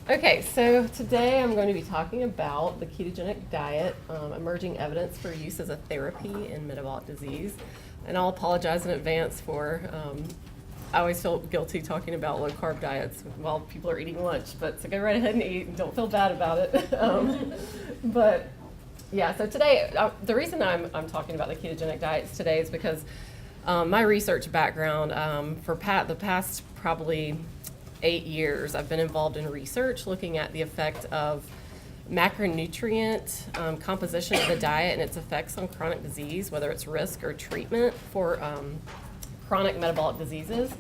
Okay, so today I'm going to be talking about the ketogenic diet, emerging evidence for use as a therapy in metabolic disease. And I'll apologize in advance for, I always feel guilty talking about low carb diets while people are eating lunch, but so go right ahead and eat and don't feel bad about it. But yeah, so today, the reason I'm talking about the ketogenic diets today is because my research background for the past probably 8 years, I've been involved in research looking at the effect of macronutrient composition of the diet and its effects on chronic disease, whether it's risk or treatment for chronic metabolic diseases.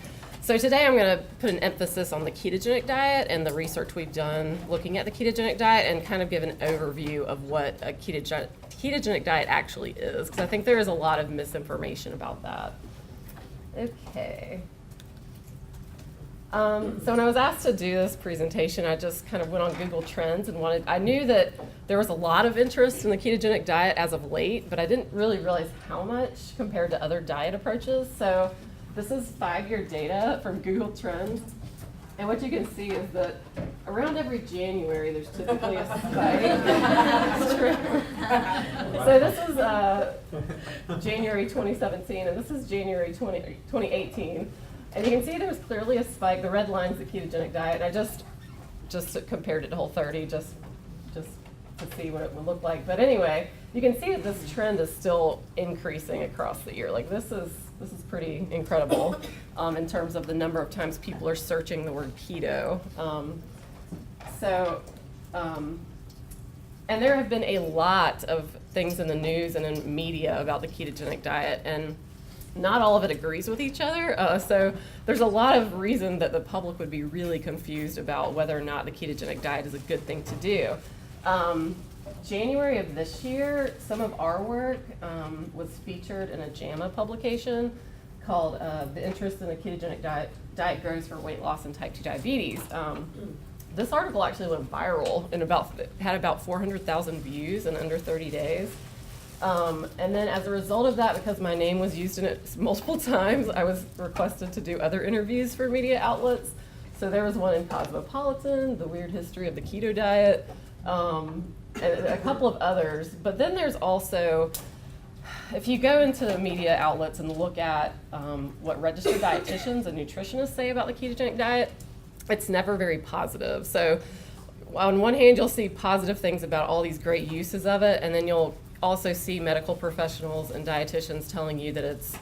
So today I'm going to put an emphasis on the ketogenic diet and the research we've done looking at the ketogenic diet and kind of give an overview of what a ketogenic diet actually is, because I think there is a lot of misinformation about that. Okay. So when I was asked to do this presentation, I just kind of went on Google Trends and I knew that there was a lot of interest in the ketogenic diet as of late, but I didn't really realize how much compared to other diet approaches. So this is 5-year data from Google Trends. And what you can see is that around every January, there's typically a spike. So this is January 2017, and this is January 2018. And you can see there was clearly a spike. The red line's the ketogenic diet. I just compared it to Whole30 just to see what it would look like. But anyway, you can see that this trend is still increasing across the year. Like this is pretty incredible in terms of the number of times people are searching the word keto. And there have been a lot of things in the news and in media about the ketogenic diet, and not all of it agrees with each other. So there's a lot of reason that the public would be really confused about whether or not the ketogenic diet is a good thing to do. January of this year, some of our work was featured in a JAMA publication called The Interest in the Ketogenic Diet Grows for Weight Loss and Type 2 Diabetes. This article actually went viral and had about 400,000 views in under 30 days. And then as a result of that, because my name was used in it multiple times, I was requested to do other interviews for media outlets. So there was one in Cosmopolitan, The Weird History of the Keto Diet, and a couple of others. But then there's also, if you go into media outlets and look at what registered dietitians and nutritionists say about the ketogenic diet, it's never very positive. So on one hand, you'll see positive things about all these great uses of it, and then you'll also see medical professionals and dietitians telling you that it's,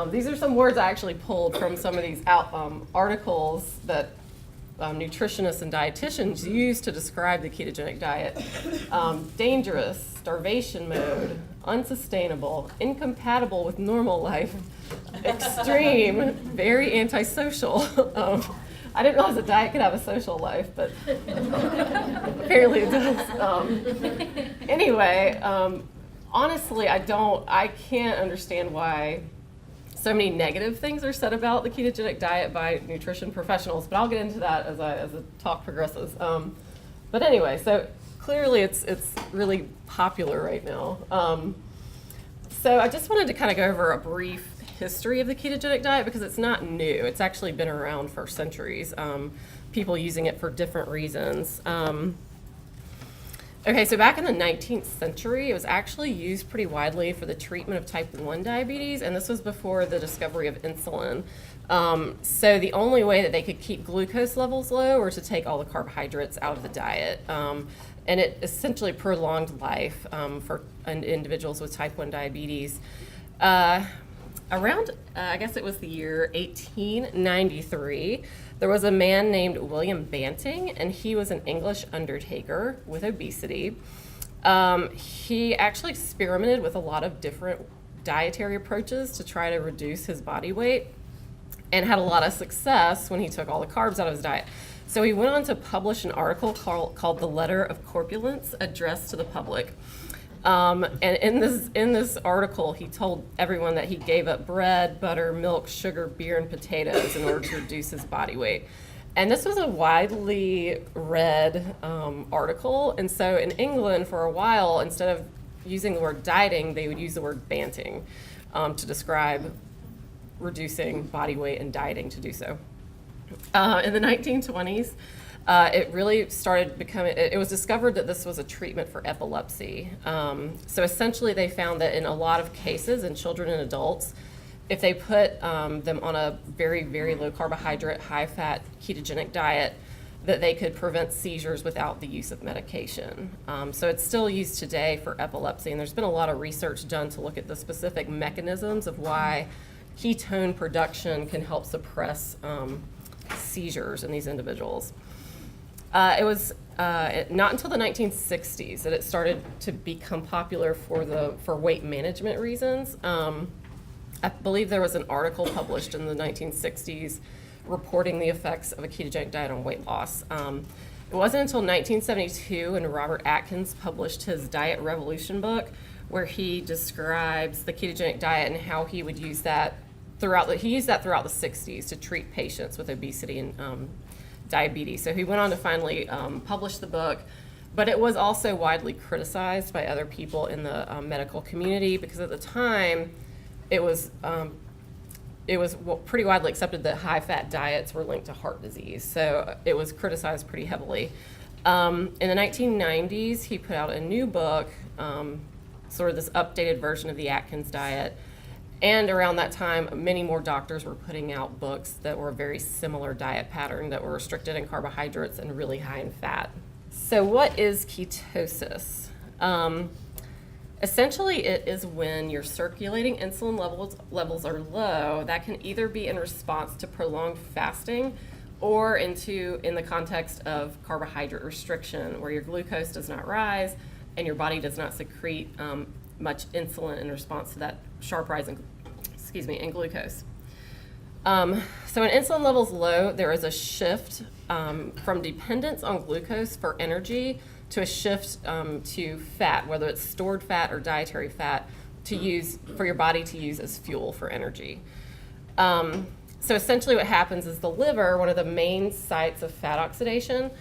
these are some words I actually pulled from some of these articles that nutritionists and dietitians use to describe the ketogenic diet. Dangerous, starvation mode, unsustainable, incompatible with normal life, extreme, very antisocial. I didn't realize a diet could have a social life, but apparently it does. Anyway, honestly, I can't understand why so many negative things are said about the ketogenic diet by nutrition professionals, but I'll get into that as the talk progresses. But anyway, so clearly it's really popular right now. So I just wanted to kind of go over a brief history of the ketogenic diet because it's not new. It's actually been around for centuries. People using it for different reasons. Okay, so back in the 19th century, it was actually used pretty widely for the treatment of type 1 diabetes, and this was before the discovery of insulin. So the only way that they could keep glucose levels low were to take all the carbohydrates out of the diet. And it essentially prolonged life for individuals with type 1 diabetes. Around, I guess it was the year 1893, there was a man named William Banting, and he was an English undertaker with obesity. He actually experimented with a lot of different dietary approaches to try to reduce his body weight and had a lot of success when he took all the carbs out of his diet. So he went on to publish an article called The Letter of Corpulence addressed to the public. And in this article, he told everyone that he gave up bread, butter, milk, sugar, beer, and potatoes in order to reduce his body weight. And this was a widely read article. And so in England, for a while, instead of using the word dieting, they would use the word banting to describe reducing body weight and dieting to do so. In the 1920s, It really started becoming, it was discovered that this was a treatment for epilepsy. So essentially they found that in a lot of cases in children and adults, if they put them on a very, very low carbohydrate, high fat ketogenic diet, that they could prevent seizures without the use of medication. So it's still used today for epilepsy, and there's been a lot of research done to look at the specific mechanisms of why ketone production can help suppress seizures in these individuals. It was not until the 1960s that it started to become popular for weight management reasons. I believe there was an article published in the 1960s reporting the effects of a ketogenic diet on weight loss. It wasn't until 1972 when Robert Atkins published his Diet Revolution book, where he describes the ketogenic diet and how he would use that throughout the 60s to treat patients with obesity and diabetes. So he went on to finally publish the book, but it was also widely criticized by other people in the medical community, because at the time it was pretty widely accepted that high-fat diets were linked to heart disease. So it was criticized pretty heavily. In the 1990s, he put out a new book, sort of this updated version of the Atkins diet. And around that time, many more doctors were putting out books that were a very similar diet pattern, that were restricted in carbohydrates and really high in fat. So what is ketosis? Essentially, it is when your circulating insulin levels are low. That can either be in response to prolonged fasting or in the context of carbohydrate restriction, where your glucose does not rise and your body does not secrete much insulin in response to that sharp rise in glucose. So when insulin levels low, there is a shift from dependence on glucose for energy to a shift to fat, whether it's stored fat or dietary fat, for your body to use as fuel for energy. So essentially what happens is the liver, one of the main sites of fat oxidation,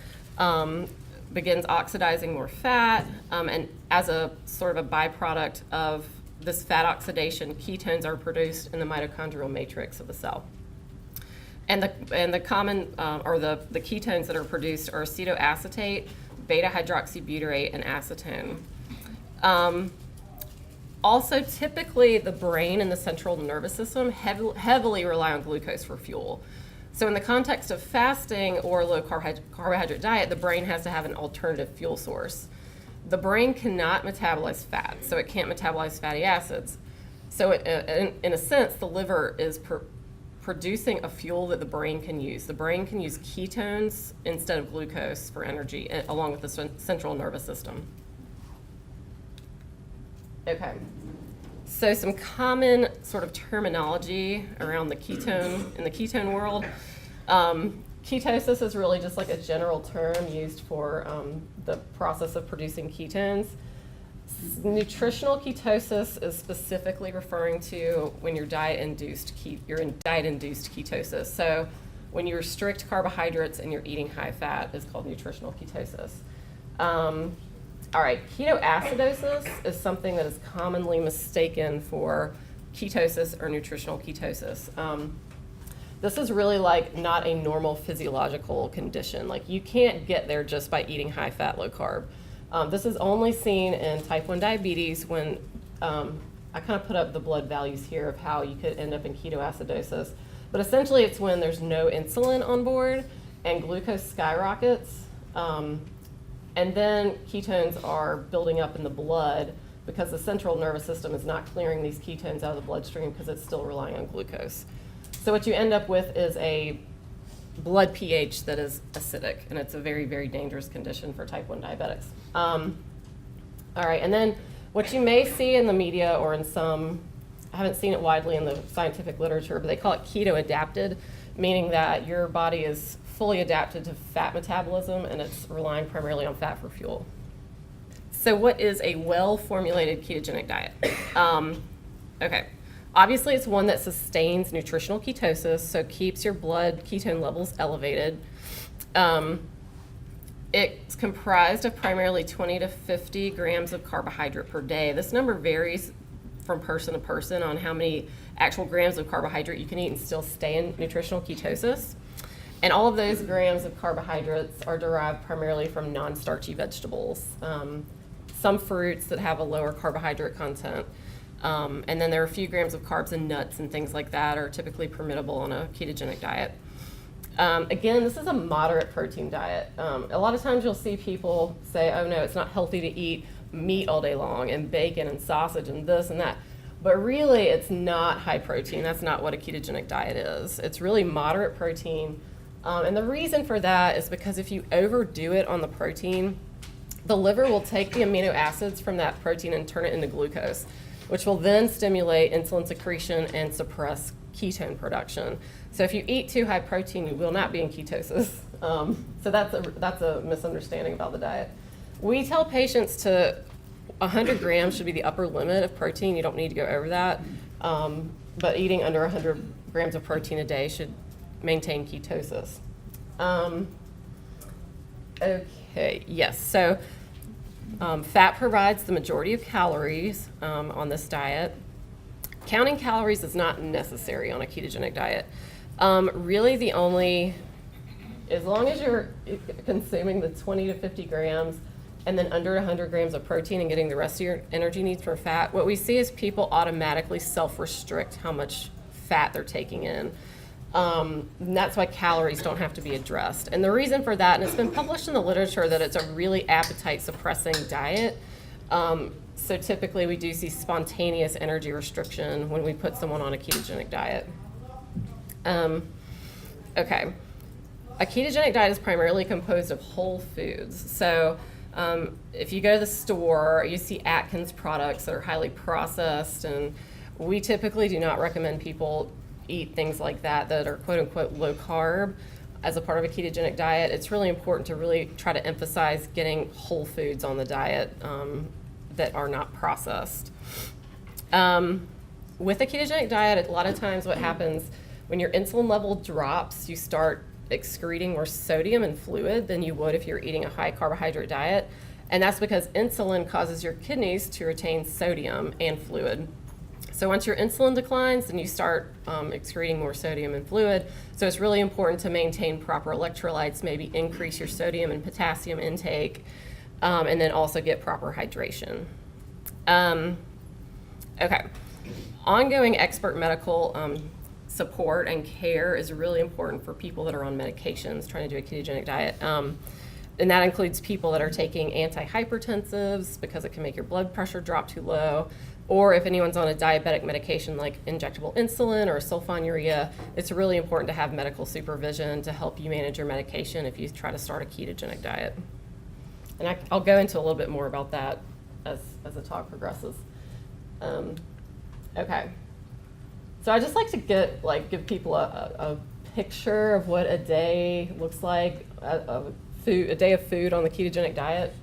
begins oxidizing more fat, and as a sort of a byproduct of this fat oxidation, ketones are produced in the mitochondrial matrix of the cell. And the common, the ketones that are produced are acetoacetate, beta-hydroxybutyrate, and acetone. Also, typically the brain and the central nervous system heavily rely on glucose for fuel. So in the context of fasting or a low carbohydrate diet, the brain has to have an alternative fuel source. The brain cannot metabolize fat, so it can't metabolize fatty acids. So in a sense, the liver is producing a fuel that the brain can use. The brain can use ketones instead of glucose for energy, along with the central nervous system. Okay, so some common sort of terminology around the ketone, in the ketone world. Ketosis is really just like a general term used for the process of producing ketones. Nutritional ketosis is specifically referring to when you're diet-induced ketosis. So when you restrict carbohydrates and you're eating high fat, is called nutritional ketosis. All right, ketoacidosis is something that is commonly mistaken for ketosis or nutritional ketosis. This is really like not a normal physiological condition. Like you can't get there just by eating high fat, low carb. This is only seen in type 1 diabetes when, I kind of put up the blood values here of how you could end up in ketoacidosis. But essentially it's when there's no insulin on board and glucose skyrockets. And then ketones are building up in the blood because the central nervous system is not clearing these ketones out of the bloodstream because it's still relying on glucose. So what you end up with is a blood pH that is acidic, and it's a very, very dangerous condition for type 1 diabetics. All right, and then what you may see in the media or in some, I haven't seen it widely in the scientific literature, but they call it keto adapted, meaning that your body is fully adapted to fat metabolism and it's relying primarily on fat for fuel. So what is a well-formulated ketogenic diet? Okay. Obviously, it's one that sustains nutritional ketosis, so keeps your blood ketone levels elevated. It's comprised of primarily 20 to 50 grams of carbohydrate per day. This number varies from person to person on how many actual grams of carbohydrate you can eat and still stay in nutritional ketosis. And all of those grams of carbohydrates are derived primarily from non-starchy vegetables. Some fruits that have a lower carbohydrate content. And then there are a few grams of carbs and nuts and things like that are typically permissible on a ketogenic diet. Again, this is a moderate protein diet. A lot of times you'll see people say, oh no, it's not healthy to eat meat all day long and bacon and sausage and this and that. But really, it's not high protein. That's not what a ketogenic diet is. It's really moderate protein. And the reason for that is because if you overdo it on the protein, the liver will take the amino acids from that protein and turn it into glucose, which will then stimulate insulin secretion and suppress ketone production. So if you eat too high protein, you will not be in ketosis. So that's a misunderstanding about the diet. We tell patients 100 grams should be the upper limit of protein. You don't need to go over that. But eating under 100 grams of protein a day should maintain ketosis. Okay, yes, so fat provides the majority of calories on this diet. Counting calories is not necessary on a ketogenic diet. Really as long as you're consuming the 20 to 50 grams and then under 100 grams of protein and getting the rest of your energy needs from fat, what we see is people automatically self-restrict how much fat they're taking in. And that's why calories don't have to be addressed. And the reason for that, and it's been published in the literature, that it's a really appetite-suppressing diet. So typically we do see spontaneous energy restriction when we put someone on a ketogenic diet. Okay. A ketogenic diet is primarily composed of whole foods. So if you go to the store, you see Atkins products that are highly processed, and we typically do not recommend people eat things like that are quote-unquote low carb as a part of a ketogenic diet. It's really important to really try to emphasize getting whole foods on the diet that are not processed. With a ketogenic diet, a lot of times what happens when your insulin level drops, you start excreting more sodium and fluid than you would if you're eating a high carbohydrate diet. And that's because insulin causes your kidneys to retain sodium and fluid. So once your insulin declines, then you start excreting more sodium and fluid. So it's really important to maintain proper electrolytes, maybe increase your sodium and potassium intake, and then also get proper hydration. Okay. Ongoing expert medical support and care is really important for people that are on medications trying to do a ketogenic diet. And that includes people that are taking antihypertensives because it can make your blood pressure drop too low, or if anyone's on a diabetic medication like injectable insulin or sulfonylurea, it's really important to have medical supervision to help you manage your medication if you try to start a ketogenic diet. And I'll go into a little bit more about that as the talk progresses. Okay. So I just like to give people a picture of what a day looks like, a day of food on the ketogenic diet.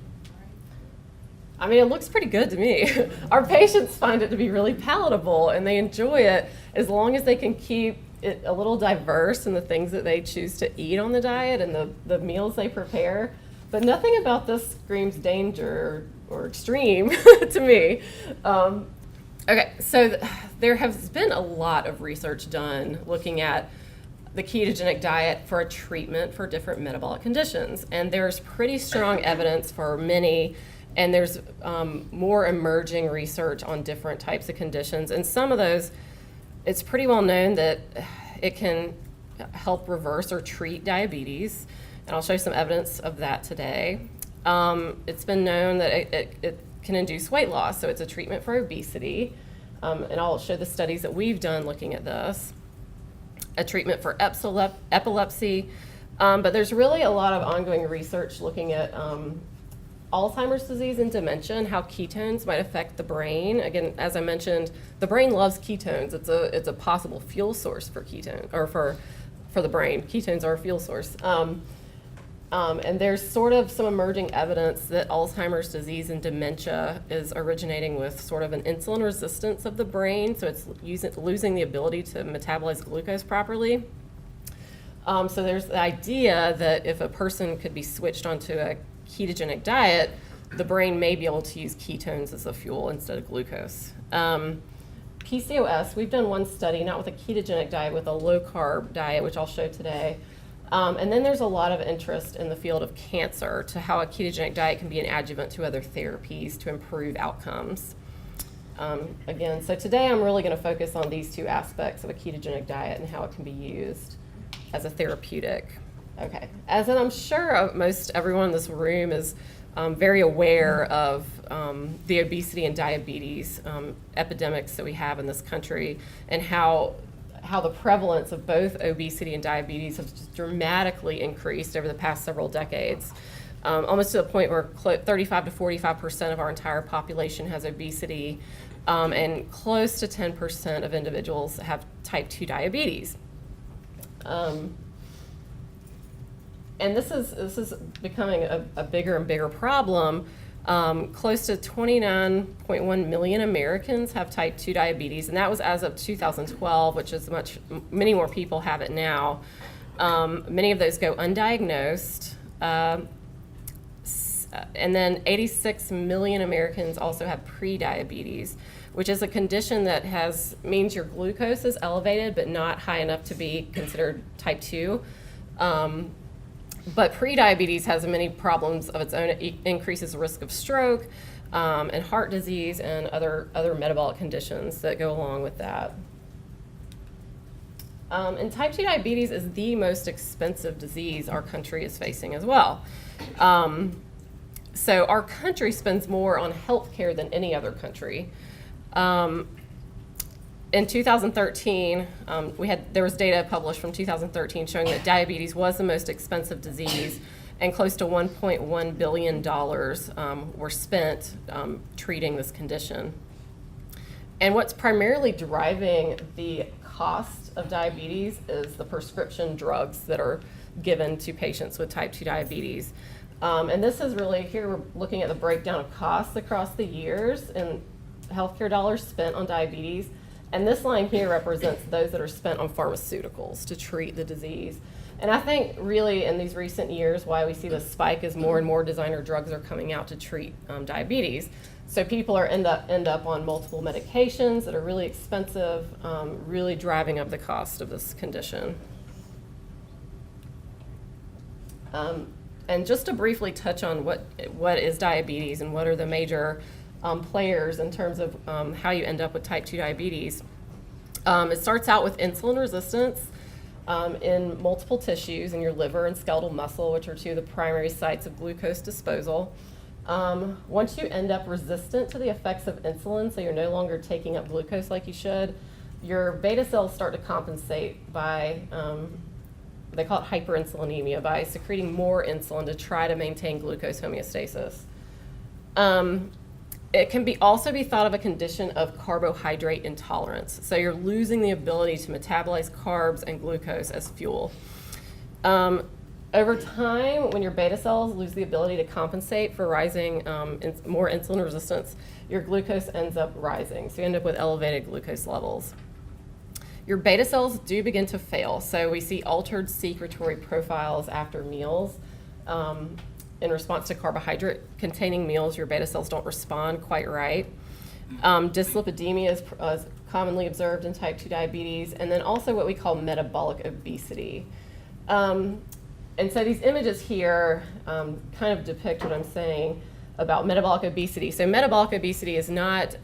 I mean, it looks pretty good to me. Our patients find it to be really palatable, and they enjoy it as long as they can keep it a little diverse in the things that they choose to eat on the diet and the meals they prepare. But nothing about this screams danger or extreme to me. Okay, so there has been a lot of research done looking at the ketogenic diet for a treatment for different metabolic conditions. And there's pretty strong evidence for many, and there's more emerging research on different types of conditions. And some of those, it's pretty well known that it can help reverse or treat diabetes. And I'll show you some evidence of that today. It's been known that it can induce weight loss, so it's a treatment for obesity. And I'll show the studies that we've done looking at this. A treatment for epilepsy. But there's really a lot of ongoing research looking at Alzheimer's disease and dementia and how ketones might affect the brain. Again, as I mentioned, the brain loves ketones. It's a possible fuel source for ketone, or for the brain. Ketones are a fuel source. And there's sort of some emerging evidence that Alzheimer's disease and dementia is originating with sort of an insulin resistance of the brain, so it's losing the ability to metabolize glucose properly. So there's the idea that if a person could be switched onto a ketogenic diet, the brain may be able to use ketones as a fuel instead of glucose. PCOS, we've done one study, not with a ketogenic diet, with a low-carb diet, which I'll show today. And then there's a lot of interest in the field of cancer, to how a ketogenic diet can be an adjuvant to other therapies to improve outcomes. Again, so today I'm really going to focus on these two aspects of a ketogenic diet and how it can be used as a therapeutic. Okay, as in I'm sure most everyone in this room is very aware of the obesity and diabetes epidemics that we have in this country, and how the prevalence of both obesity and diabetes has just dramatically increased over the past several decades. Almost to the point where 35 to 45% of our entire population has obesity, and close to 10% of individuals have type 2 diabetes. And this is becoming a bigger and bigger problem. Close to 29.1 million Americans have type 2 diabetes, and that was as of 2012, which is many more people have it now. Many of those go undiagnosed. And then 86 million Americans also have prediabetes, which is a condition that means your glucose is elevated but not high enough to be considered type 2. But prediabetes has many problems of its own. It increases the risk of stroke and heart disease and other metabolic conditions that go along with that. And type 2 diabetes is the most expensive disease our country is facing as well. So our country spends more on healthcare than any other country. In 2013, there was data published from 2013 showing that diabetes was the most expensive disease, and close to $1.1 billion were spent treating this condition. And what's primarily driving the cost of diabetes is the prescription drugs that are given to patients with type 2 diabetes. And this is really, here we're looking at the breakdown of costs across the years and healthcare dollars spent on diabetes. And this line here represents those that are spent on pharmaceuticals to treat the disease. And I think really in these recent years why we see this spike is more and more designer drugs are coming out to treat diabetes. So people end up on multiple medications that are really expensive, really driving up the cost of this condition. And just to briefly touch on what is diabetes and what are the major players in terms of how you end up with type 2 diabetes. It starts out with insulin resistance in multiple tissues in your liver and skeletal muscle, which are two of the primary sites of glucose disposal. Once you end up resistant to the effects of insulin, so you're no longer taking up glucose like you should, your beta cells start to compensate by they call it hyperinsulinemia, by secreting more insulin to try to maintain glucose homeostasis. It can also be thought of a condition of carbohydrate intolerance. So you're losing the ability to metabolize carbs and glucose as fuel. Over time, when your beta cells lose the ability to compensate for rising more insulin resistance, your glucose ends up rising. So you end up with elevated glucose levels. Your beta cells do begin to fail. So we see altered secretory profiles after meals. In response to carbohydrate-containing meals, your beta cells don't respond quite right. Dyslipidemia is commonly observed in type 2 diabetes, and then also what we call metabolic obesity. And so these images here kind of depict what I'm saying about metabolic obesity. So metabolic obesity is not,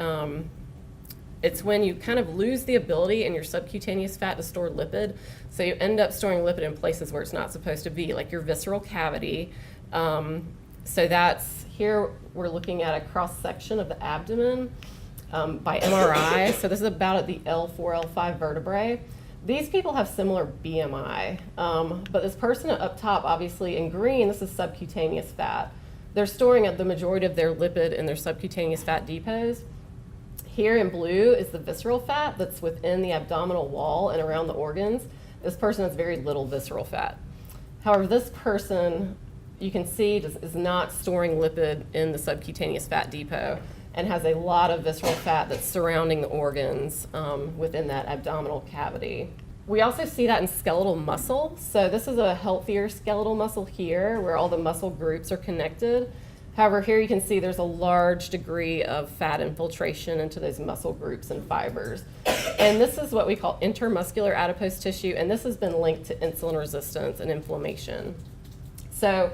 it's when you kind of lose the ability in your subcutaneous fat to store lipid. So you end up storing lipid in places where it's not supposed to be, like your visceral cavity. So that's, here we're looking at a cross-section of the abdomen by MRI. So this is about at the L4, L5 vertebrae. These people have similar BMI, but this person up top, obviously in green, this is subcutaneous fat. They're storing the majority of their lipid in their subcutaneous fat depots. Here in blue is the visceral fat that's within the abdominal wall and around the organs. This person has very little visceral fat. However, this person, you can see, is not storing lipid in the subcutaneous fat depot and has a lot of visceral fat that's surrounding the organs within that abdominal cavity. We also see that in skeletal muscle. So this is a healthier skeletal muscle here where all the muscle groups are connected. However, here you can see there's a large degree of fat infiltration into those muscle groups and fibers. And this is what we call intermuscular adipose tissue, and this has been linked to insulin resistance and inflammation. So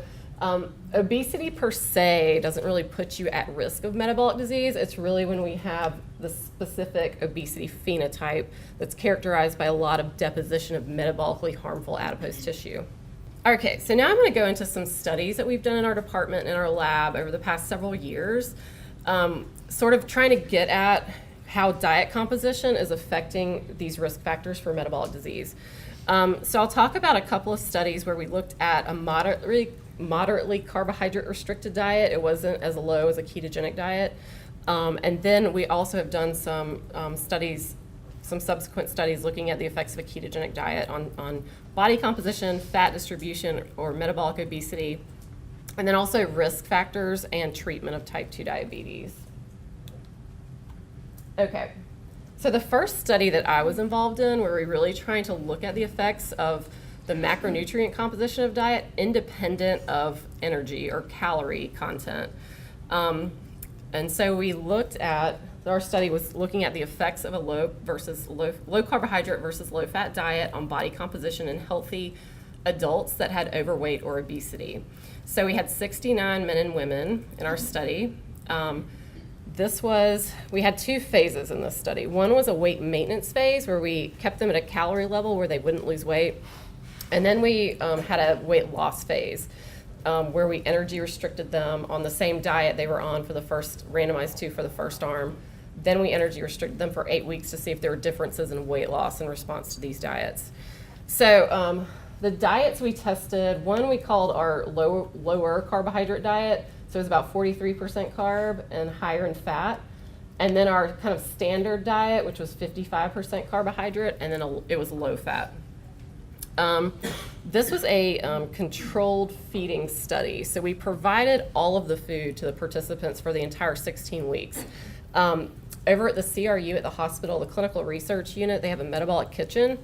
obesity per se doesn't really put you at risk of metabolic disease. It's really when we have the specific obesity phenotype that's characterized by a lot of deposition of metabolically harmful adipose tissue. Okay, so now I'm going to go into some studies that we've done in our department, in our lab over the past several years, sort of trying to get at how diet composition is affecting these risk factors for metabolic disease. So I'll talk about a couple of studies where we looked at a moderately carbohydrate restricted diet. It wasn't as low as a ketogenic diet. And then we also have done some studies, some subsequent studies looking at the effects of a ketogenic diet on body composition, fat distribution, or metabolic obesity, and then also risk factors and treatment of type 2 diabetes. Okay, so the first study that I was involved in, where we really trying to look at the effects of the macronutrient composition of diet independent of energy or calorie content. And so we looked at, our study was looking at the effects of a low carbohydrate versus low fat diet on body composition in healthy adults that had overweight or obesity. So we had 69 men and women in our study. We had two phases in this study. One was a weight maintenance phase where we kept them at a calorie level where they wouldn't lose weight. And then we had a weight loss phase where we energy restricted them on the same diet they were on for the first, randomized to for the first arm. Then we energy restricted them for 8 weeks to see if there were differences in weight loss in response to these diets. So the diets we tested, one we called our lower carbohydrate diet. So it was about 43% carb and higher in fat. And then our kind of standard diet, which was 55% carbohydrate, and then it was low fat. This was a controlled feeding study. So we provided all of the food to the participants for the entire 16 weeks. Over at the CRU at the hospital, the clinical research unit, they have a metabolic kitchen.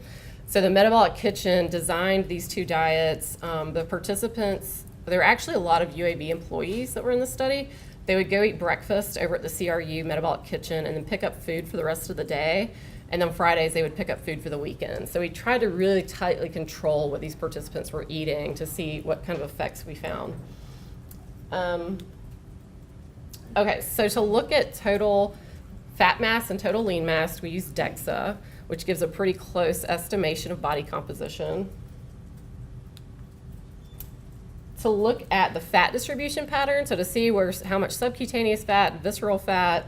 So the metabolic kitchen designed these two diets. The participants, there were actually a lot of UAB employees that were in the study. They would go eat breakfast over at the CRU metabolic kitchen and then pick up food for the rest of the day. And then Fridays, they would pick up food for the weekend. So we tried to really tightly control what these participants were eating to see what kind of effects we found. Okay, so to look at total fat mass and total lean mass, we use DEXA, which gives a pretty close estimation of body composition. To look at the fat distribution pattern, so to see how much subcutaneous fat, visceral fat,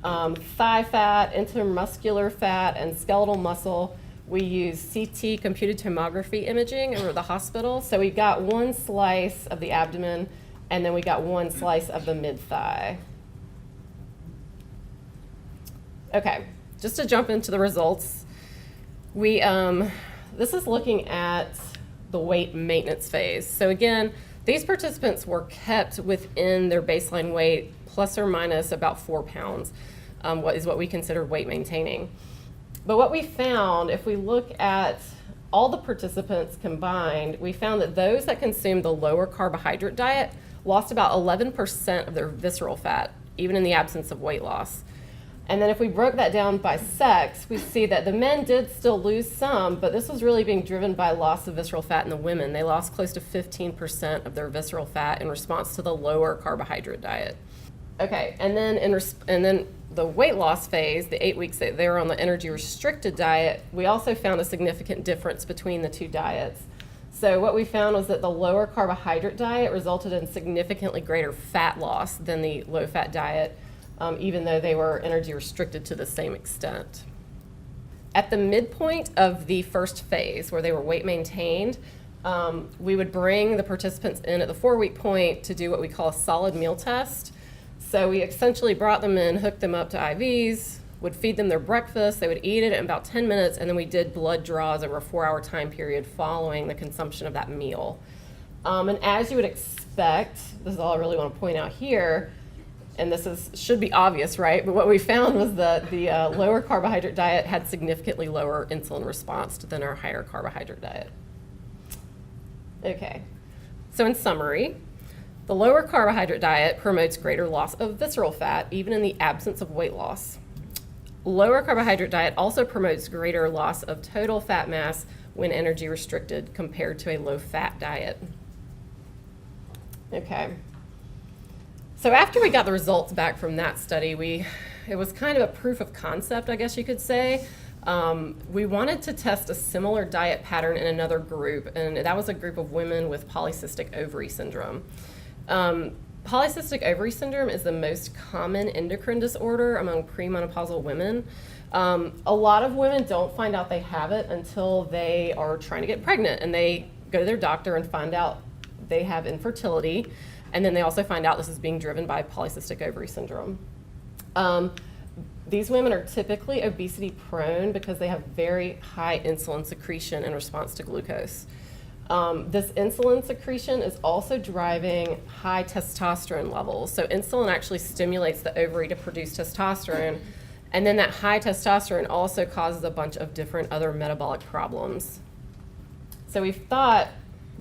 thigh fat, intermuscular fat, and skeletal muscle, we use CT computed tomography imaging over at the hospital. So we got one slice of the abdomen, and then we got one slice of the mid-thigh. Okay, just to jump into the results, this is looking at the weight maintenance phase. So again, these participants were kept within their baseline weight plus or minus about 4 pounds, what we consider weight maintaining. But what we found, if we look at all the participants combined, we found that those that consumed the lower carbohydrate diet lost about 11% of their visceral fat, even in the absence of weight loss. And then if we broke that down by sex, we see that the men did still lose some, but this was really being driven by loss of visceral fat in the women. They lost close to 15% of their visceral fat in response to the lower carbohydrate diet. Okay, and then the weight loss phase, the 8 weeks that they were on the energy restricted diet, we also found a significant difference between the two diets. So what we found was that the lower carbohydrate diet resulted in significantly greater fat loss than the low fat diet, even though they were energy restricted to the same extent. At the midpoint of the first phase, where they were weight maintained, we would bring the participants in at the 4-week point to do what we call a solid meal test. So we essentially brought them in, hooked them up to IVs, would feed them their breakfast, they would eat it in about 10 minutes, and then we did blood draws over a 4-hour time period following the consumption of that meal. And as you would expect, this is all I really want to point out here, and should be obvious, right? But what we found was that the lower carbohydrate diet had significantly lower insulin response than our higher carbohydrate diet. Okay, so in summary, The lower carbohydrate diet promotes greater loss of visceral fat, even in the absence of weight loss. Lower carbohydrate diet also promotes greater loss of total fat mass when energy restricted compared to a low-fat diet. Okay. So after we got the results back from that study, it was kind of a proof of concept, I guess you could say. We wanted to test a similar diet pattern in another group, and that was a group of women with polycystic ovary syndrome. Polycystic ovary syndrome is the most common endocrine disorder among premenopausal women. A lot of women don't find out they have it until they are trying to get pregnant, and they go to their doctor and find out they have infertility, and then they also find out this is being driven by polycystic ovary syndrome. These women are typically obesity prone because they have very high insulin secretion in response to glucose. This insulin secretion is also driving high testosterone levels. So insulin actually stimulates the ovary to produce testosterone, and then that high testosterone also causes a bunch of different other metabolic problems. So we thought,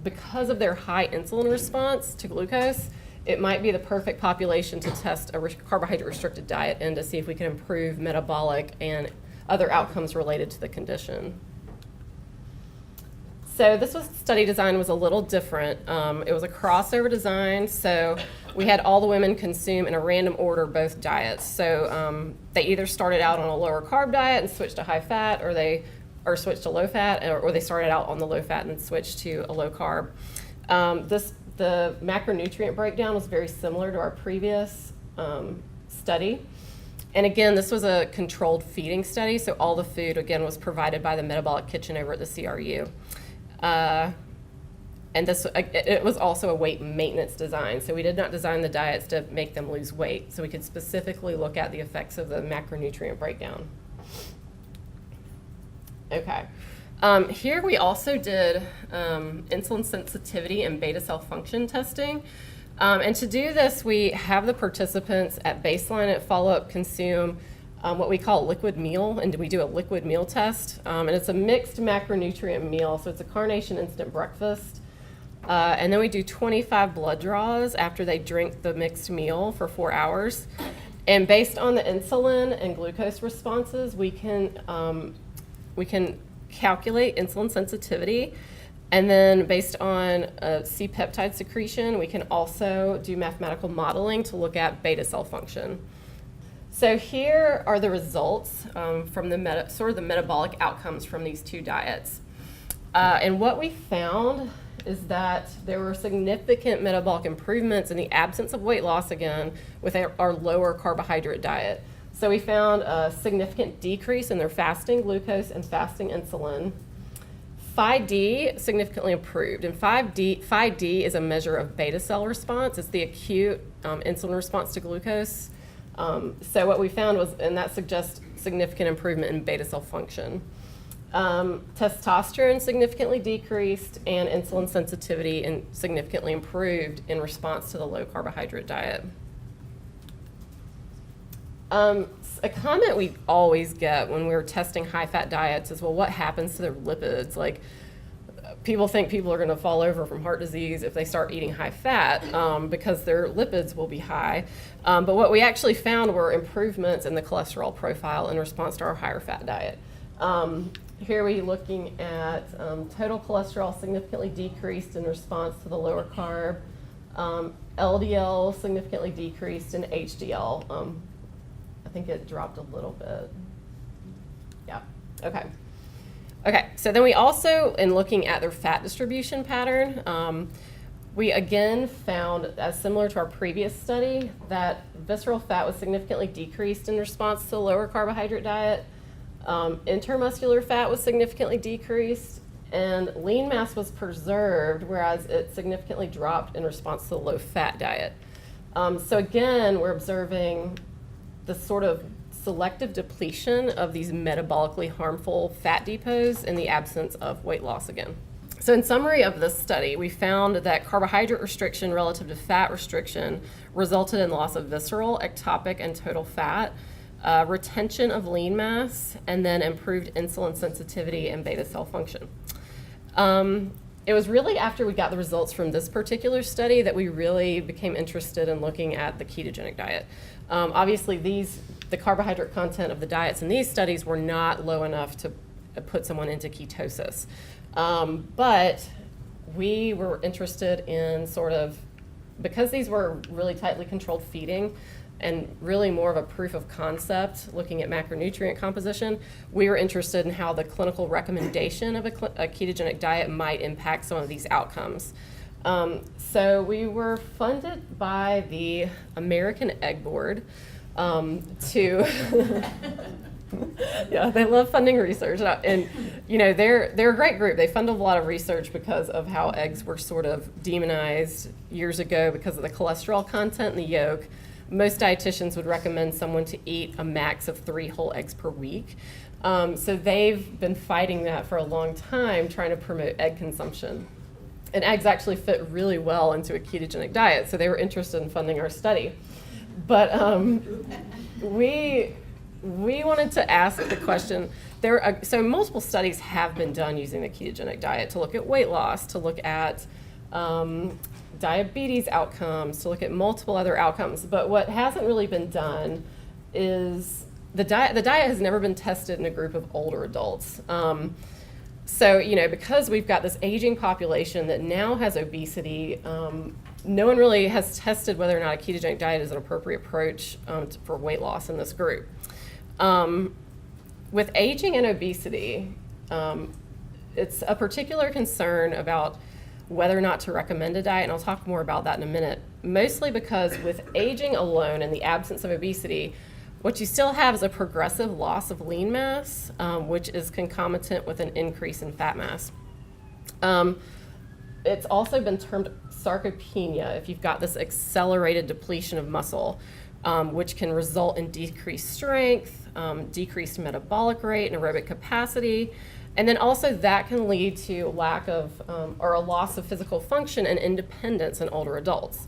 because of their high insulin response to glucose, it might be the perfect population to test a carbohydrate-restricted diet and to see if we can improve metabolic and other outcomes related to the condition. So this study design was a little different. It was a crossover design, so we had all the women consume in a random order both diets. So they either started out on a lower carb diet and switched to high fat, or switched to low fat, or they started out on the low fat and switched to a low carb. The macronutrient breakdown was very similar to our previous study. And again, this was a controlled feeding study, so all the food, again, was provided by the metabolic kitchen over at the CRU. And it was also a weight maintenance design, so we did not design the diets to make them lose weight, so we could specifically look at the effects of the macronutrient breakdown. Okay. Here we also did insulin sensitivity and beta cell function testing. And to do this, we have the participants at baseline and follow-up consume what we call a liquid meal, and we do a liquid meal test. And it's a mixed macronutrient meal, so it's a Carnation instant breakfast. And then we do 25 blood draws after they drink the mixed meal for 4 hours. And based on the insulin and glucose responses, we can calculate insulin sensitivity, and then based on C-peptide secretion, we can also do mathematical modeling to look at beta cell function. So here are the results from the metabolic outcomes from these two diets. And what we found is that there were significant metabolic improvements in the absence of weight loss, again, with our lower carbohydrate diet. So we found a significant decrease in their fasting glucose and fasting insulin. Phi-D significantly improved, and Phi-D is a measure of beta cell response. It's the acute insulin response to glucose. So what we found was, and that suggests significant improvement in beta cell function. Testosterone significantly decreased, and insulin sensitivity significantly improved in response to the low carbohydrate diet. A comment we always get when we're testing high-fat diets is, well, what happens to their lipids? Like, people think people are going to fall over from heart disease if they start eating high fat because their lipids will be high. But what we actually found were improvements in the cholesterol profile in response to our higher fat diet. Here we're looking at total cholesterol significantly decreased in response to the lower carb. LDL significantly decreased, and HDL I think it dropped a little bit. Yeah, okay. Okay, so then we also, in looking at their fat distribution pattern, we again found, as similar to our previous study, that visceral fat was significantly decreased in response to the lower carbohydrate diet. Intermuscular fat was significantly decreased, and lean mass was preserved, whereas it significantly dropped in response to the low fat diet. So again, we're observing the sort of selective depletion of these metabolically harmful fat depots in the absence of weight loss again. So in summary of this study, we found that carbohydrate restriction relative to fat restriction resulted in loss of visceral, ectopic, and total fat, retention of lean mass, and then improved insulin sensitivity and beta cell function. it was really after we got the results from this particular study that we really became interested in looking at the ketogenic diet. Obviously, the carbohydrate content of the diets in these studies were not low enough to put someone into ketosis. But we were interested in sort of, because these were really tightly controlled feeding and really more of a proof of concept looking at macronutrient composition, we were interested in how the clinical recommendation of a ketogenic diet might impact some of these outcomes. So we were funded by the American Egg Board to yeah, they love funding research, and they're a great group. They fund a lot of research because of how eggs were sort of demonized years ago because of the cholesterol content in the yolk. Most dietitians would recommend someone to eat a max of 3 whole eggs per week. So they've been fighting that for a long time, trying to promote egg consumption. And eggs actually fit really well into a ketogenic diet, so they were interested in funding our study. But we wanted to ask the question, so multiple studies have been done using the ketogenic diet to look at weight loss, to look at diabetes outcomes, to look at multiple other outcomes. But what hasn't really been done is the diet has never been tested in a group of older adults. So, because we've got this aging population that now has obesity, no one really has tested whether or not a ketogenic diet is an appropriate approach for weight loss in this group. With aging and obesity, it's a particular concern about whether or not to recommend a diet, and I'll talk more about that in a minute, mostly because with aging alone and the absence of obesity, what you still have is a progressive loss of lean mass, which is concomitant with an increase in fat mass. It's also been termed sarcopenia if you've got this accelerated depletion of muscle, which can result in decreased strength, decreased metabolic rate and aerobic capacity. And then also that can lead to lack of or a loss of physical function and independence in older adults.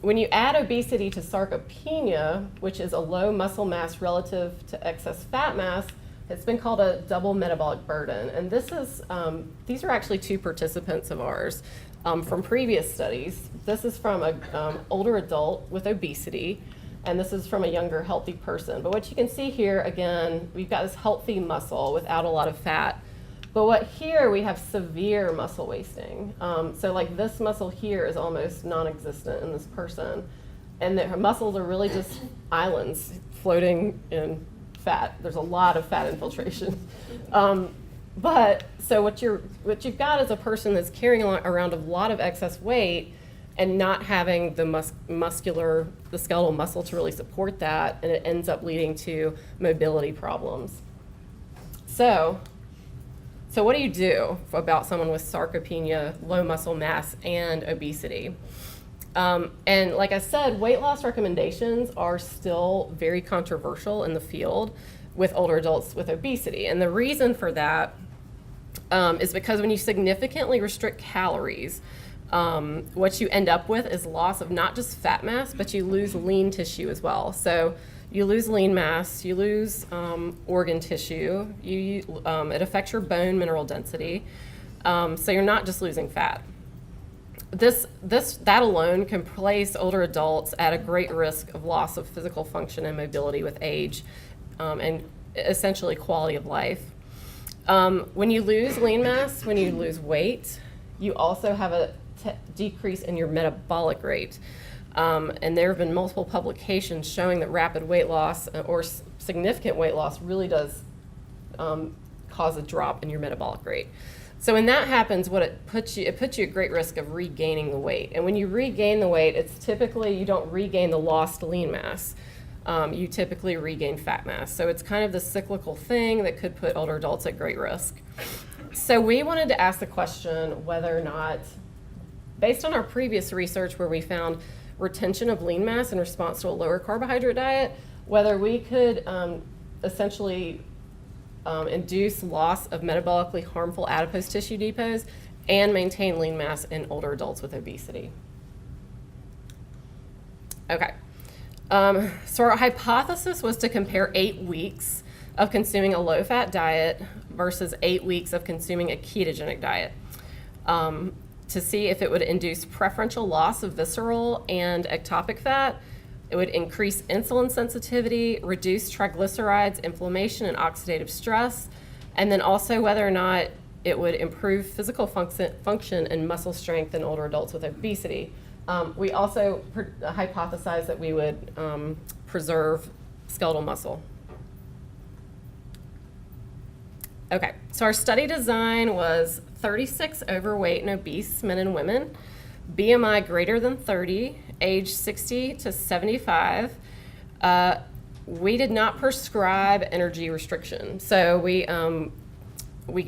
When you add obesity to sarcopenia, which is a low muscle mass relative to excess fat mass, it's been called a double metabolic burden. And these are actually 2 participants of ours from previous studies. This is from an older adult with obesity, and this is from a younger healthy person. But what you can see here, again, we've got this healthy muscle without a lot of fat. But here we have severe muscle wasting. So like this muscle here is almost non-existent in this person. And her muscles are really just islands floating in fat. There's a lot of fat infiltration. But so what you've got is a person that's carrying around a lot of excess weight and not having the skeletal muscle to really support that, and it ends up leading to mobility problems. So what do you do about someone with sarcopenia, low muscle mass, and obesity? And like I said, weight loss recommendations are still very controversial in the field with older adults with obesity. And the reason for that is because when you significantly restrict calories, what you end up with is loss of not just fat mass, but you lose lean tissue as well. So you lose lean mass, you lose organ tissue, it affects your bone mineral density. So you're not just losing fat. That alone can place older adults at a great risk of loss of physical function and mobility with age, and essentially quality of life. When you lose lean mass, when you lose weight, you also have a decrease in your metabolic rate. And there have been multiple publications showing that rapid weight loss or significant weight loss really does cause a drop in your metabolic rate. So when that happens, it puts you at great risk of regaining the weight. And when you regain the weight, it's typically you don't regain the lost lean mass. You typically regain fat mass. So it's kind of the cyclical thing that could put older adults at great risk. So we wanted to ask the question whether or not, based on our previous research where we found retention of lean mass in response to a lower carbohydrate diet, whether we could essentially induce loss of metabolically harmful adipose tissue depots and maintain lean mass in older adults with obesity. Okay. So our hypothesis was to compare 8 weeks of consuming a low-fat diet versus 8 weeks of consuming a ketogenic diet. to see if it would induce preferential loss of visceral and ectopic fat. It would increase insulin sensitivity, reduce triglycerides, inflammation, and oxidative stress, and then also whether or not it would improve physical function and muscle strength in older adults with obesity. We also hypothesized that we would preserve skeletal muscle. Okay, so our study design was 36 overweight and obese men and women, BMI greater than 30, age 60 to 75. We did not prescribe energy restriction. So we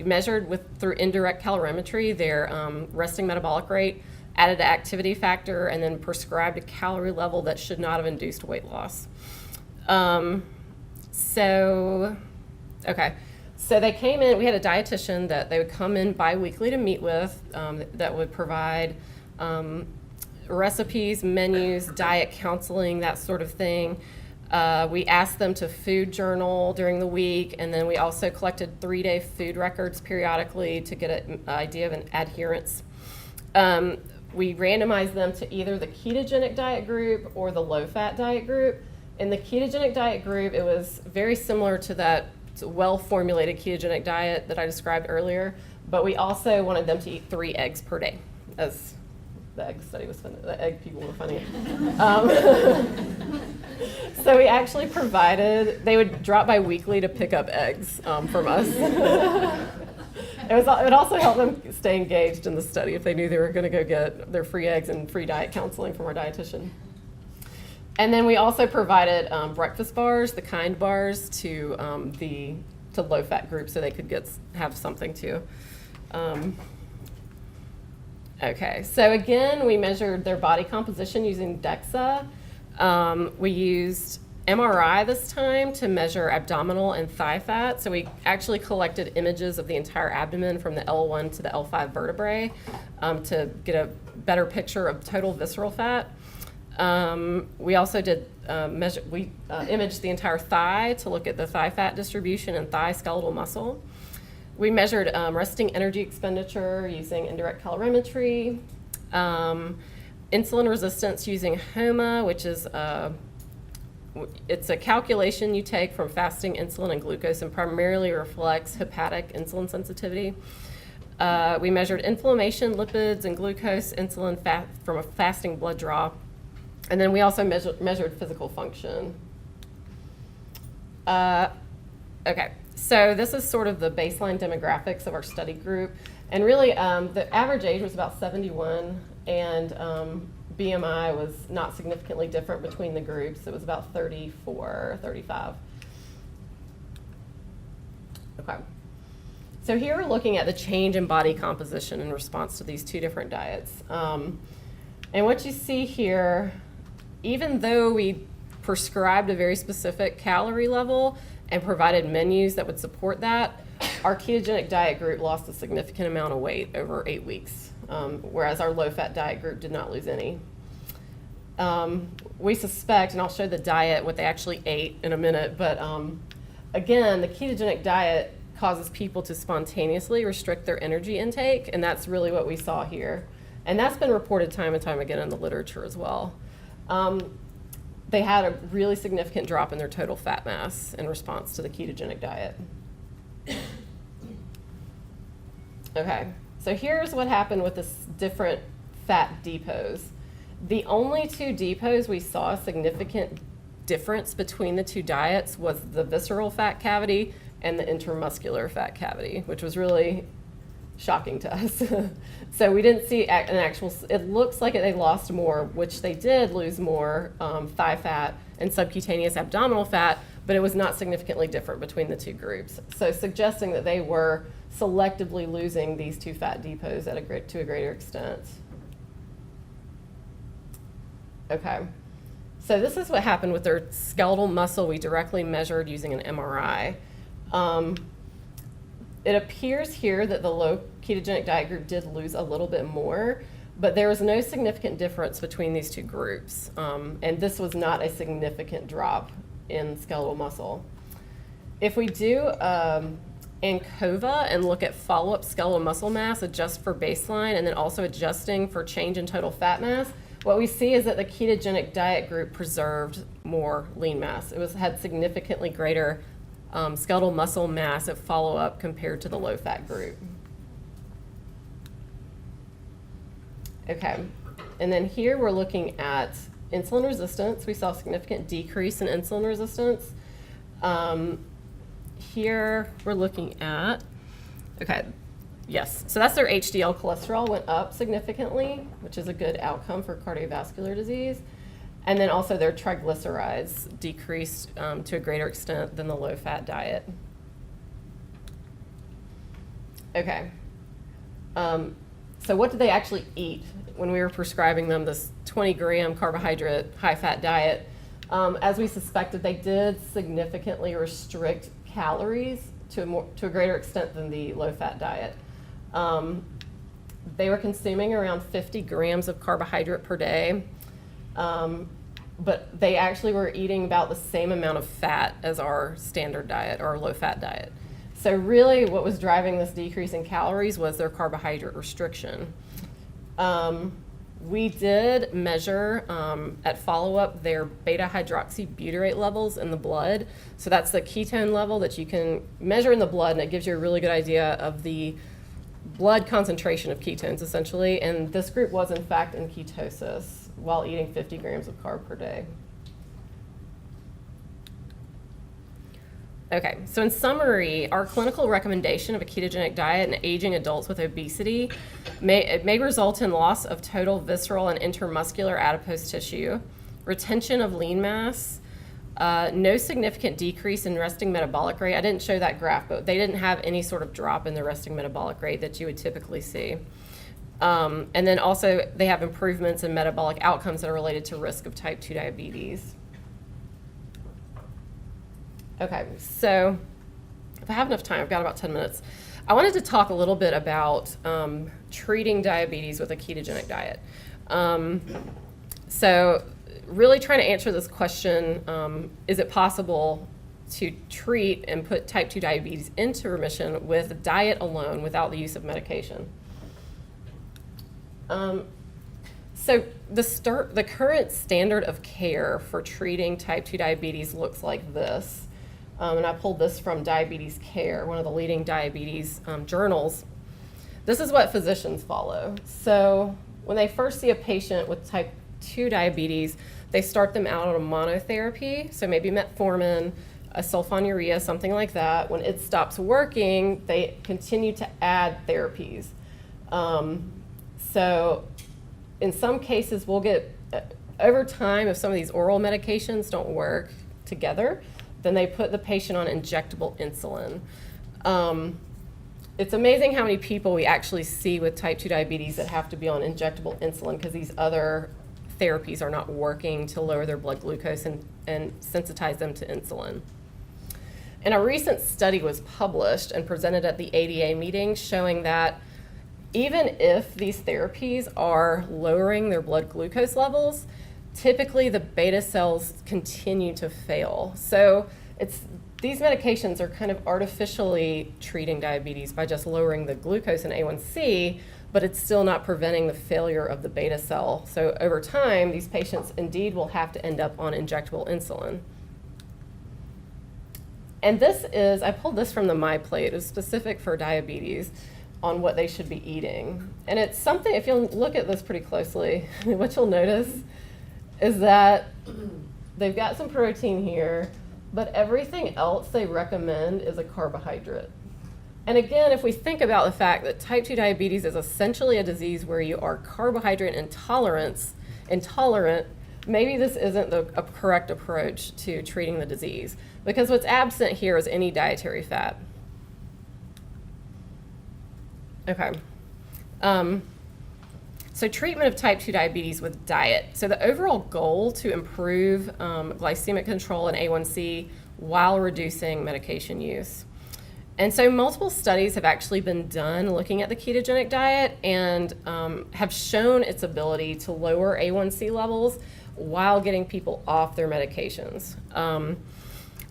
measured through indirect calorimetry their resting metabolic rate, added an activity factor, and then prescribed a calorie level that should not have induced weight loss. So they came in, we had a dietitian that they would come in bi-weekly to meet with that would provide recipes, menus, diet counseling, that sort of thing. We asked them to food journal during the week, and then we also collected 3-day food records periodically to get an idea of an adherence. We randomized them to either the ketogenic diet group or the low-fat diet group. In the ketogenic diet group, it was very similar to that well-formulated ketogenic diet that I described earlier, but we also wanted them to eat 3 eggs per day, as the egg study was funny. The egg people were funny. So we actually they would drop by weekly to pick up eggs from us. It would also help them stay engaged in the study if they knew they were going to go get their free eggs and free diet counseling from our dietitian. And then we also provided breakfast bars, the kind bars, to low-fat group so they could have something too. Okay, so again, we measured their body composition using DEXA. We used MRI this time to measure abdominal and thigh fat. So we actually collected images of the entire abdomen from the L1 to the L5 vertebrae to get a better picture of total visceral fat. We also did imaged the entire thigh to look at the thigh fat distribution and thigh skeletal muscle. We measured resting energy expenditure using indirect calorimetry, insulin resistance using HOMA, which is it's a calculation you take from fasting insulin and glucose and primarily reflects hepatic insulin sensitivity. We measured inflammation, lipids, and glucose, insulin fat from a fasting blood draw. And then we also measured physical function. Okay, so this is sort of the baseline demographics of our study group. And really, the average age was about 71, and BMI was not significantly different between the groups. It was about 34, 35. Okay. So here we're looking at the change in body composition in response to these 2 different diets. And what you see here, even though we prescribed a very specific calorie level and provided menus that would support that, our ketogenic diet group lost a significant amount of weight over 8 weeks, whereas our low-fat diet group did not lose any. We suspect, and I'll show the diet, what they actually ate in a minute, but again, the ketogenic diet causes people to spontaneously restrict their energy intake, and that's really what we saw here. And that's been reported time and time again in the literature as well. They had a really significant drop in their total fat mass in response to the ketogenic diet. Okay, so here's what happened with the different fat depots. The only 2 depots we saw a significant difference between the 2 diets was the visceral fat cavity and the intramuscular fat cavity, which was really shocking to us. So we didn't see an actual, it looks like they lost more, which they did lose more thigh fat and subcutaneous abdominal fat, but it was not significantly different between the 2 groups. So suggesting that they were selectively losing these 2 fat depots to a greater extent. Okay, so this is what happened with their skeletal muscle we directly measured using an MRI. It appears here that the low ketogenic diet group did lose a little bit more, but there was no significant difference between these 2 groups. And this was not a significant drop in skeletal muscle. If we do ANCOVA and look at follow-up skeletal muscle mass, adjust for baseline, and then also adjusting for change in total fat mass, what we see is that the ketogenic diet group preserved more lean mass. It had significantly greater skeletal muscle mass at follow-up compared to the low-fat group. Okay, and then here we're looking at insulin resistance. We saw a significant decrease in insulin resistance. Here we're looking at, okay, yes, so that's their HDL cholesterol went up significantly, which is a good outcome for cardiovascular disease. And then also their triglycerides decreased to a greater extent than the low-fat diet. Okay, so what did they actually eat when we were prescribing them this 20-gram carbohydrate, high-fat diet? As we suspected, they did significantly restrict calories to a greater extent than the low-fat diet. They were consuming around 50 grams of carbohydrate per day, but they actually were eating about the same amount of fat as our standard diet, or low-fat diet. So really what was driving this decrease in calories was their carbohydrate restriction. We did measure at follow-up their beta-hydroxybutyrate levels in the blood. So that's the ketone level that you can measure in the blood, and it gives you a really good idea of the blood concentration of ketones, essentially. And this group was, in fact, in ketosis while eating 50 grams of carb per day. Okay, so in summary, our clinical recommendation of a ketogenic diet in aging adults with obesity may result in loss of total visceral and intermuscular adipose tissue, retention of lean mass, no significant decrease in resting metabolic rate. I didn't show that graph, but they didn't have any sort of drop in the resting metabolic rate that you would typically see. And then also they have improvements in metabolic outcomes that are related to risk of type 2 diabetes. Okay, so if I have enough time, I've got about 10 minutes. I wanted to talk a little bit about treating diabetes with a ketogenic diet. So really trying to answer this question, is it possible to treat and put type 2 diabetes into remission with diet alone without the use of medication? So the current standard of care for treating type 2 diabetes looks like this. And I pulled this from Diabetes Care, one of the leading diabetes journals. This is what physicians follow. So when they first see a patient with type 2 diabetes, they start them out on a monotherapy, so maybe metformin, a sulfonylurea, something like that. When it stops working, they continue to add therapies. So in some cases, we'll get, over time, if some of these oral medications don't work together, then they put the patient on injectable insulin. It's amazing how many people we actually see with type 2 diabetes that have to be on injectable insulin because these other therapies are not working to lower their blood glucose and sensitize them to insulin. And a recent study was published and presented at the ADA meeting showing that even if these therapies are lowering their blood glucose levels, typically the beta cells continue to fail. So these medications are kind of artificially treating diabetes by just lowering the glucose in A1C, but it's still not preventing the failure of the beta cell. So over time, these patients indeed will have to end up on injectable insulin. And this is, I pulled this from the MyPlate, it's specific for diabetes on what they should be eating. And it's something, if you'll look at this pretty closely, what you'll notice is that they've got some protein here, but everything else they recommend is a carbohydrate. And again, if we think about the fact that type 2 diabetes is essentially a disease where you are carbohydrate intolerant, maybe this isn't a correct approach to treating the disease, because what's absent here is any dietary fat. Okay. So treatment of type 2 diabetes with diet. So the overall goal to improve glycemic control and A1C while reducing medication use. And so multiple studies have actually been done looking at the ketogenic diet and have shown its ability to lower A1C levels while getting people off their medications.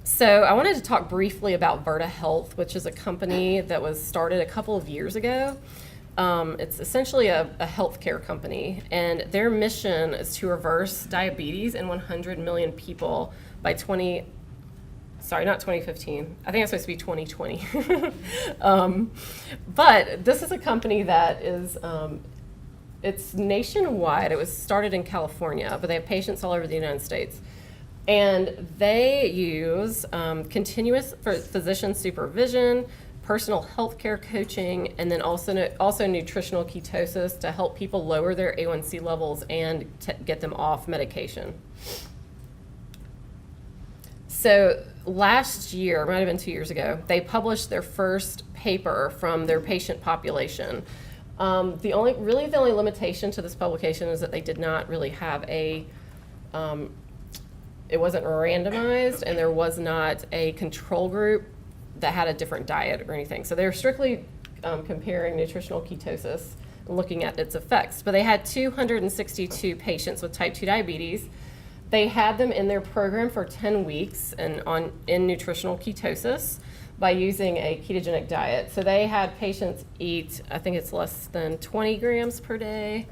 So I wanted to talk briefly about Virta Health, which is a company that was started a couple of years ago. It's essentially a healthcare company, and their mission is to reverse diabetes in 100 million people by not 2015. I think it's supposed to be 2020. But this is a company that is, it's nationwide. It was started in California, but they have patients all over the United States. And they use continuous physician supervision, personal health care coaching, and then also nutritional ketosis to help people lower their A1C levels and get them off medication. So last year, it might have been 2 years ago, they published their first paper from their patient population. The only limitation to this publication is that they did not really have it wasn't randomized, and there was not a control group that had a different diet or anything. So they were strictly comparing nutritional ketosis and looking at its effects. But they had 262 patients with type 2 diabetes. They had them in their program for 10 weeks in nutritional ketosis by using a ketogenic diet. So they had patients eat, I think it's less than 20 grams per day.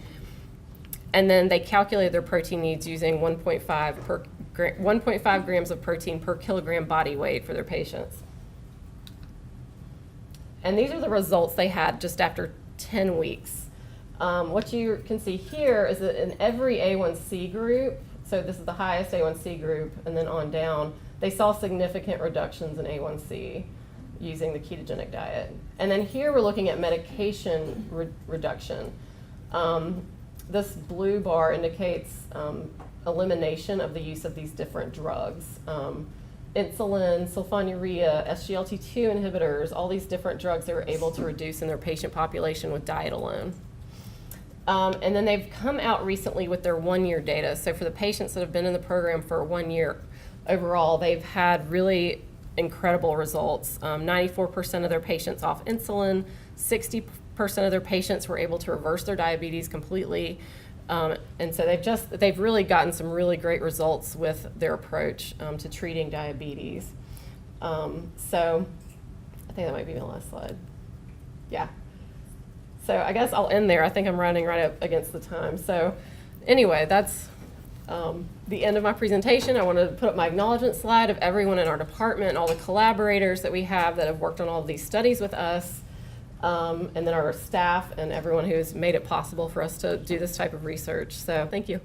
And then they calculated their protein needs using 1.5 grams of protein per kilogram body weight for their patients. And these are the results they had just after 10 weeks. What you can see here is that in every A1C group, so this is the highest A1C group, and then on down, they saw significant reductions in A1C using the ketogenic diet. And then here we're looking at medication reduction. This blue bar indicates elimination of the use of these different drugs. Insulin, sulfonylurea, SGLT2 inhibitors, all these different drugs they were able to reduce in their patient population with diet alone. And then they've come out recently with their 1-year data. So for the patients that have been in the program for 1 year, overall, they've had really incredible results. 94% of their patients off insulin, 60% of their patients were able to reverse their diabetes completely. And so they've really gotten some really great results with their approach to treating diabetes. So I think that might be my last slide. Yeah. So I guess I'll end there. I think I'm running right up against the time. So anyway, that's the end of my presentation. I want to put up my acknowledgement slide of everyone in our department, all the collaborators that we have that have worked on all of these studies with us. And then our staff and everyone who's made it possible for us to do this type of research. So thank you.